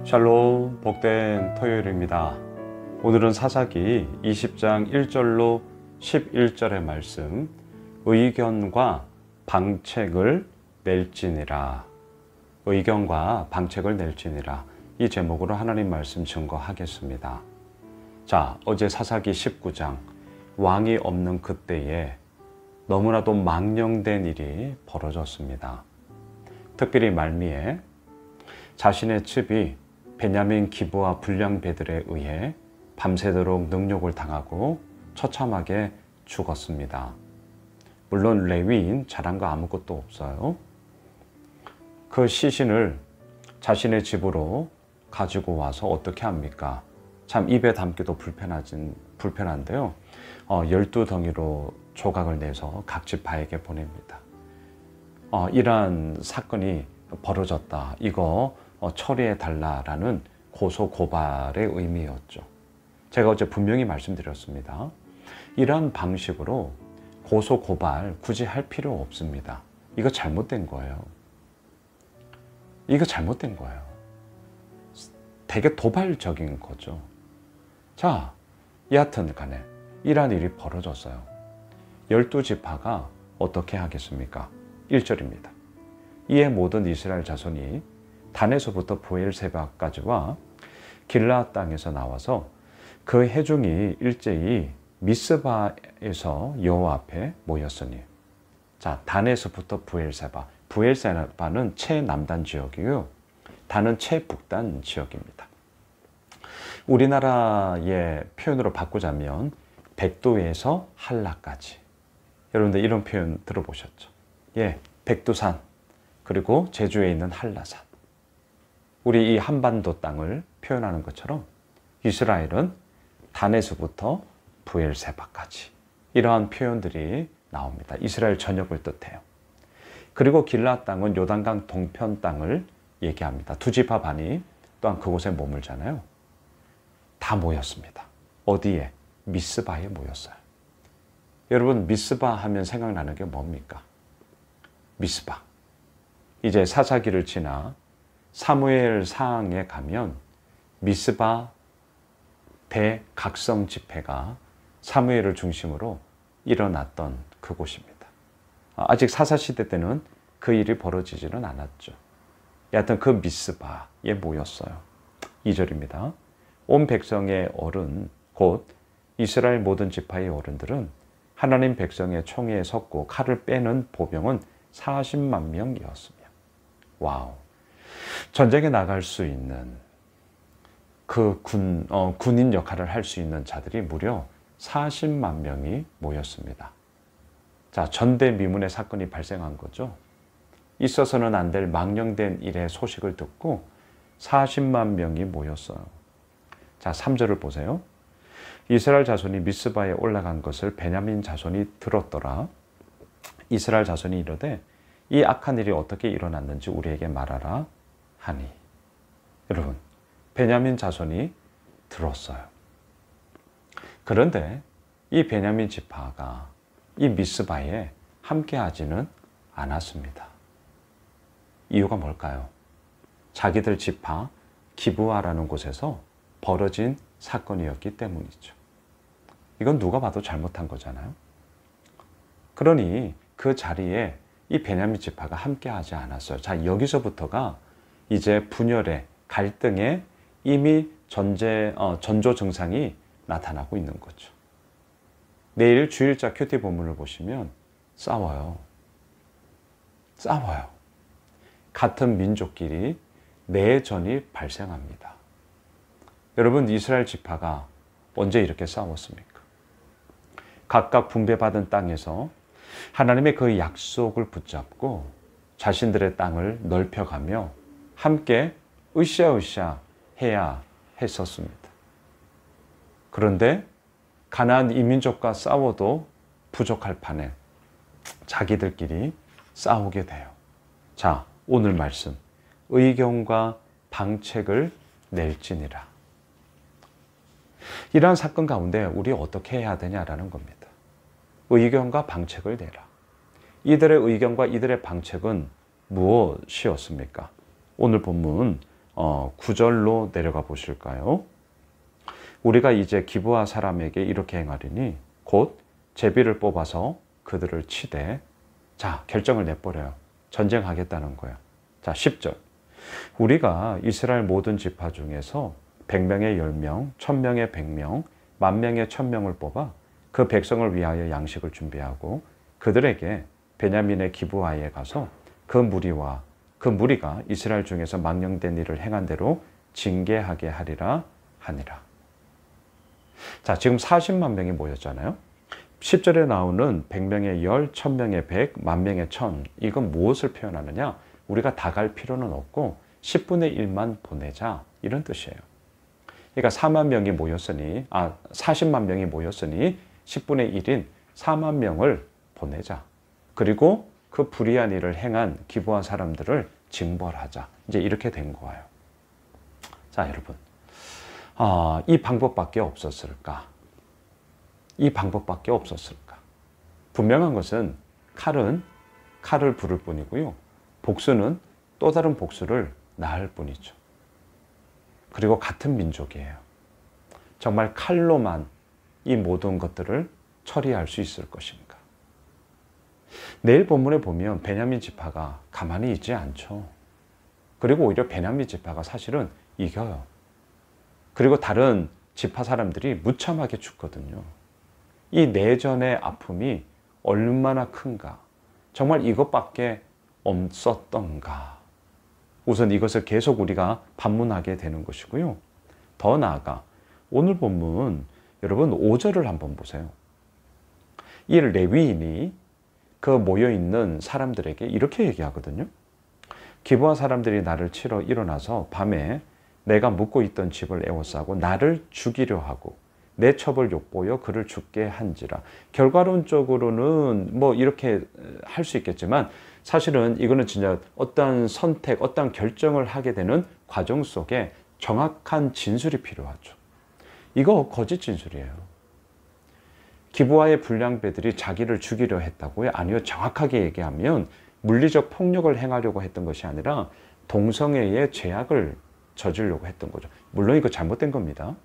샬롬, 복된 토요일입니다. 오늘은 사사기 20장 1절로 11절의 말씀, 의견과 방책을 낼지니라. 의견과 방책을 낼지니라. 이 제목으로 하나님 말씀 증거하겠습니다. 자, 어제 사사기 19장, 왕이 없는 그때에 너무나도 망령된 일이 벌어졌습니다. 특별히 말미에 자신의 첩이 베냐민 기브와 불량배들에 의해 밤새도록 능욕을 당하고 처참하게 죽었습니다. 물론 레위인 자랑과 아무것도 없어요. 그 시신을 자신의 집으로 가지고 와서 어떻게 합니까? 참 입에 담기도 불편한데요. 12덩이로 조각을 내서 각 지파에게 보냅니다. 이러한 사건이 벌어졌다. 이거 처리해 달라라는 고소 고발의 의미였죠. 제가 어제 분명히 말씀드렸습니다. 이러한 방식으로 고소 고발 굳이 할 필요 없습니다. 이거 잘못된 거예요. 이거 잘못된 거예요. 되게 도발적인 거죠. 자, 여하튼 간에 이러한 일이 벌어졌어요. 12지파가 어떻게 하겠습니까? 1절입니다. 이에 모든 이스라엘 자손이 단에서부터 브엘세바까지와 길라앗 땅에서 나와서 그 회중이 일제히 미스바에서 여호와 앞에 모였으니. 자, 단에서부터 브엘세바. 브엘세바는 최남단 지역이고요. 단은 최북단 지역입니다. 우리나라의 표현으로 바꾸자면 백두에서 한라까지. 여러분들 이런 표현 들어보셨죠? 예, 백두산 그리고 제주에 있는 한라산. 우리 이 한반도 땅을 표현하는 것처럼 이스라엘은 단에서부터 브엘세바까지 이러한 표현들이 나옵니다. 이스라엘 전역을 뜻해요. 그리고 길라앗 땅은 요단강 동편 땅을 얘기합니다. 두 지파 반이 또한 그곳에 머물잖아요. 다 모였습니다. 어디에? 미스바에 모였어요. 여러분, 미스바 하면 생각나는 게 뭡니까? 미스바. 이제 사사기를 지나 사무엘 사항에 가면 미스바 대각성 집회가 사무엘을 중심으로 일어났던 그곳입니다. 아직 사사시대 때는 그 일이 벌어지지는 않았죠. 여하튼 그 미스바에 모였어요. 2절입니다. 온 백성의 어른 곧 이스라엘 모든 지파의 어른들은 하나님 백성의 총회에 섰고 칼을 빼는 보병은 40만 명이었으며. 와우. 전쟁에 나갈 수 있는 그 군인 역할을 할 수 있는 자들이 무려 40만 명이 모였습니다. 자, 전대미문의 사건이 발생한 거죠. 있어서는 안 될 망령된 일의 소식을 듣고 40만 명이 모였어요. 자, 3절을 보세요. 이스라엘 자손이 미스바에 올라간 것을 베냐민 자손이 들었더라. 이스라엘 자손이 이르되 이 악한 일이 어떻게 일어났는지 우리에게 말하라 하니. 여러분, 베냐민 자손이 들었어요. 그런데 이 베냐민 지파가 이 미스바에 함께하지는 않았습니다. 이유가 뭘까요? 자기들 지파 기브아라는 곳에서 벌어진 사건이었기 때문이죠. 이건 누가 봐도 잘못한 거잖아요. 그러니 그 자리에 이 베냐민 지파가 함께하지 않았어요. 자, 여기서부터가 이제 분열의 갈등에 이미 전조 증상이 나타나고 있는 거죠. 내일 주일자 큐티 본문을 보시면 싸워요. 같은 민족끼리 내전이 발생합니다. 여러분, 이스라엘 지파가 언제 이렇게 싸웠습니까? 각각 분배받은 땅에서 하나님의 그 약속을 붙잡고 자신들의 땅을 넓혀가며 함께 으쌰으쌰 해야 했었습니다. 그런데 가나안 이민족과 싸워도 부족할 판에 자기들끼리 싸우게 돼요. 자, 오늘 말씀. 의견과 방책을 낼지니라. 이러한 사건 가운데 우리 어떻게 해야 되냐라는 겁니다. 의견과 방책을 내라. 이들의 의견과 이들의 방책은 무엇이었습니까? 오늘 본문 9절로 내려가 보실까요? 우리가 이제 기브아 사람에게 이렇게 행하리니 곧 제비를 뽑아서 그들을 치되, 자, 결정을 내버려요. 전쟁하겠다는 거예요. 자, 10절. 우리가 이스라엘 모든 지파 중에서 100명의 10명, 1000명의 100명, 10,000명의 1000명을 뽑아 그 백성을 위하여 양식을 준비하고 그들에게 베냐민의 기브아에 가서 그 무리가 이스라엘 중에서 망령된 일을 행한 대로 징계하게 하리라 하니라. 자, 지금 40만 명이 모였잖아요. 10절에 나오는 100명의 10, 1000명의 100, 10,000명의 1000, 이건 무엇을 표현하느냐? 우리가 다 갈 필요는 없고 10분의 1만 보내자, 이런 뜻이에요. 그러니까 40만 명이 모였으니 10분의 1인 4만 명을 보내자. 그리고 그 불의한 일을 행한 기브아 사람들을 징벌하자. 이제 이렇게 된 거예요. 자, 여러분, 이 방법밖에 없었을까? 이 방법밖에 없었을까? 분명한 것은 칼은 칼을 부를 뿐이고요. 복수는 또 다른 복수를 낳을 뿐이죠. 그리고 같은 민족이에요. 정말 칼로만 이 모든 것들을 처리할 수 있을 것인가? 내일 본문에 보면 베냐민 지파가 가만히 있지 않죠. 그리고 오히려 베냐민 지파가 사실은 이겨요. 그리고 다른 지파 사람들이 무참하게 죽거든요. 이 내전의 아픔이 얼마나 큰가? 정말 이것밖에 없었던가? 우선 이것을 계속 우리가 반문하게 되는 것이고요. 더 나아가 오늘 본문 여러분 5절을 한번 보세요. 이 레위인이 그 모여있는 사람들에게 이렇게 얘기하거든요. 기브아 사람들이 나를 치러 일어나서 밤에 내가 묵고 있던 집을 에워싸고 나를 죽이려 하고 내 첩을 욕보여 그를 죽게 한지라. 결과론적으로는 뭐 이렇게 할 수 있겠지만 사실은 이거는 진짜 어떤 선택, 어떤 결정을 하게 되는 과정 속에 정확한 진술이 필요하죠. 이거 거짓 진술이에요. 기브아의 불량배들이 자기를 죽이려 했다고요? 아니요. 정확하게 얘기하면 물리적 폭력을 행하려고 했던 것이 아니라 동성애의 죄악을 저지르려고 했던 거죠. 물론 이거 잘못된 겁니다.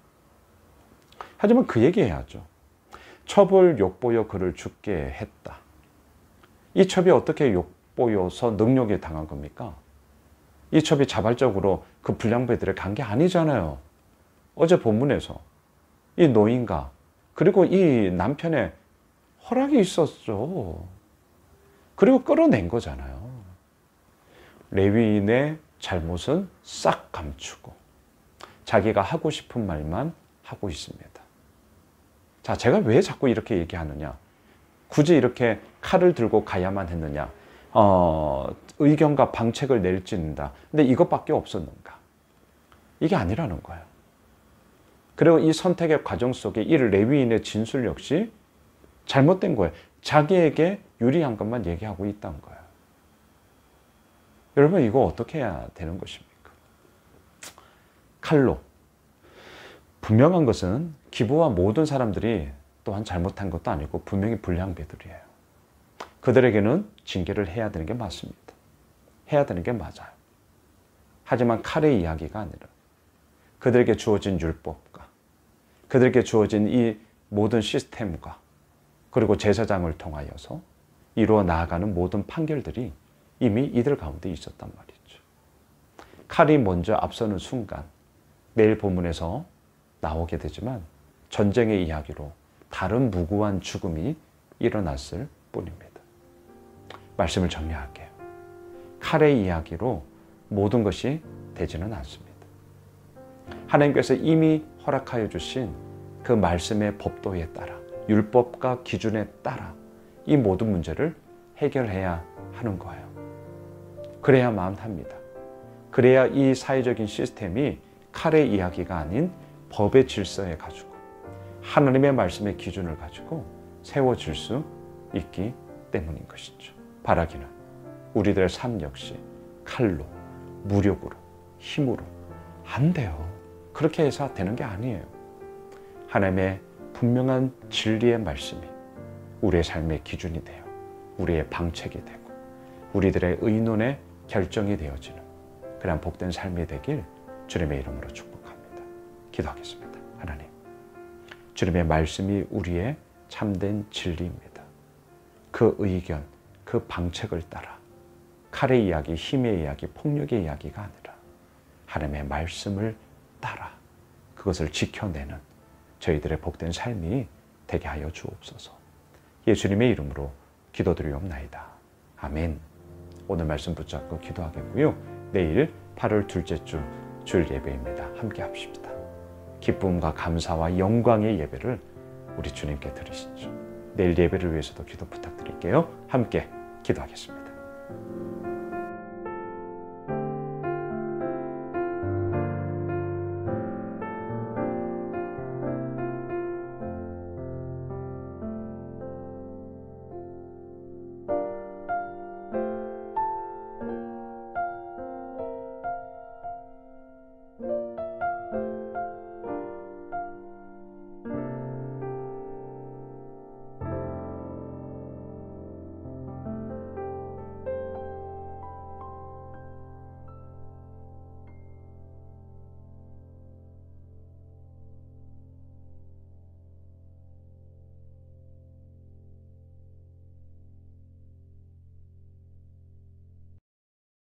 하지만 그 얘기해야죠. 첩을 욕보여 그를 죽게 했다. 이 첩이 어떻게 욕보여서 능욕에 당한 겁니까? 이 첩이 자발적으로 그 불량배들을 간 게 아니잖아요. 어제 본문에서 이 노인과 그리고 이 남편의 허락이 있었죠. 그리고 끌어낸 거잖아요. 레위인의 잘못은 싹 감추고 자기가 하고 싶은 말만 하고 있습니다. 자, 제가 왜 자꾸 이렇게 얘기하느냐? 굳이 이렇게 칼을 들고 가야만 했느냐? 의견과 방책을 내지는다. 근데 이것밖에 없었는가? 이게 아니라는 거예요. 그리고 이 선택의 과정 속에 이 레위인의 진술 역시 잘못된 거예요. 자기에게 유리한 것만 얘기하고 있다는 거예요. 여러분, 이거 어떻게 해야 되는 것입니까? 칼로. 분명한 것은 기브아 모든 사람들이 또한 잘못한 것도 아니고 분명히 불량배들이에요. 그들에게는 징계를 해야 되는 게 맞습니다. 해야 되는 게 맞아요. 하지만 칼의 이야기가 아니라 그들에게 주어진 율법과 그들에게 주어진 이 모든 시스템과 그리고 제사장을 통하여서 이루어 나아가는 모든 판결들이 이미 이들 가운데 있었단 말이죠. 칼이 먼저 앞서는 순간 내일 본문에서 나오게 되지만 전쟁의 이야기로 다른 무고한 죽음이 일어났을 뿐입니다. 말씀을 정리할게요. 칼의 이야기로 모든 것이 되지는 않습니다. 하나님께서 이미 허락하여 주신 그 말씀의 법도에 따라 율법과 기준에 따라 이 모든 문제를 해결해야 하는 거예요. 그래야만 합니다. 그래야 이 사회적인 시스템이 칼의 이야기가 아닌 법의 질서에 가지고 하나님의 말씀의 기준을 가지고 세워질 수 있기 때문인 것이죠. 바라기는 우리들의 삶 역시 칼로, 무력으로, 힘으로 안 돼요. 그렇게 해서 되는 게 아니에요. 하나님의 분명한 진리의 말씀이 우리의 삶의 기준이 되어 우리의 방책이 되고 우리들의 의논의 결정이 되어지는 그런 복된 삶이 되길 주님의 이름으로 축복합니다. 기도하겠습니다. 하나님, 주님의 말씀이 우리의 참된 진리입니다. 그 의견, 그 방책을 따라 칼의 이야기, 힘의 이야기, 폭력의 이야기가 아니라 하나님의 말씀을 따라 그것을 지켜내는 저희들의 복된 삶이 되게 하여 주옵소서. 예수님의 이름으로 기도드리옵나이다. 아멘. 오늘 말씀 붙잡고 기도하겠고요. 내일 8월 둘째 주 주일 예배입니다. 함께 합시다. 기쁨과 감사와 영광의 예배를 우리 주님께 드리시죠. 내일 예배를 위해서도 기도 부탁드릴게요. 함께 기도하겠습니다. you.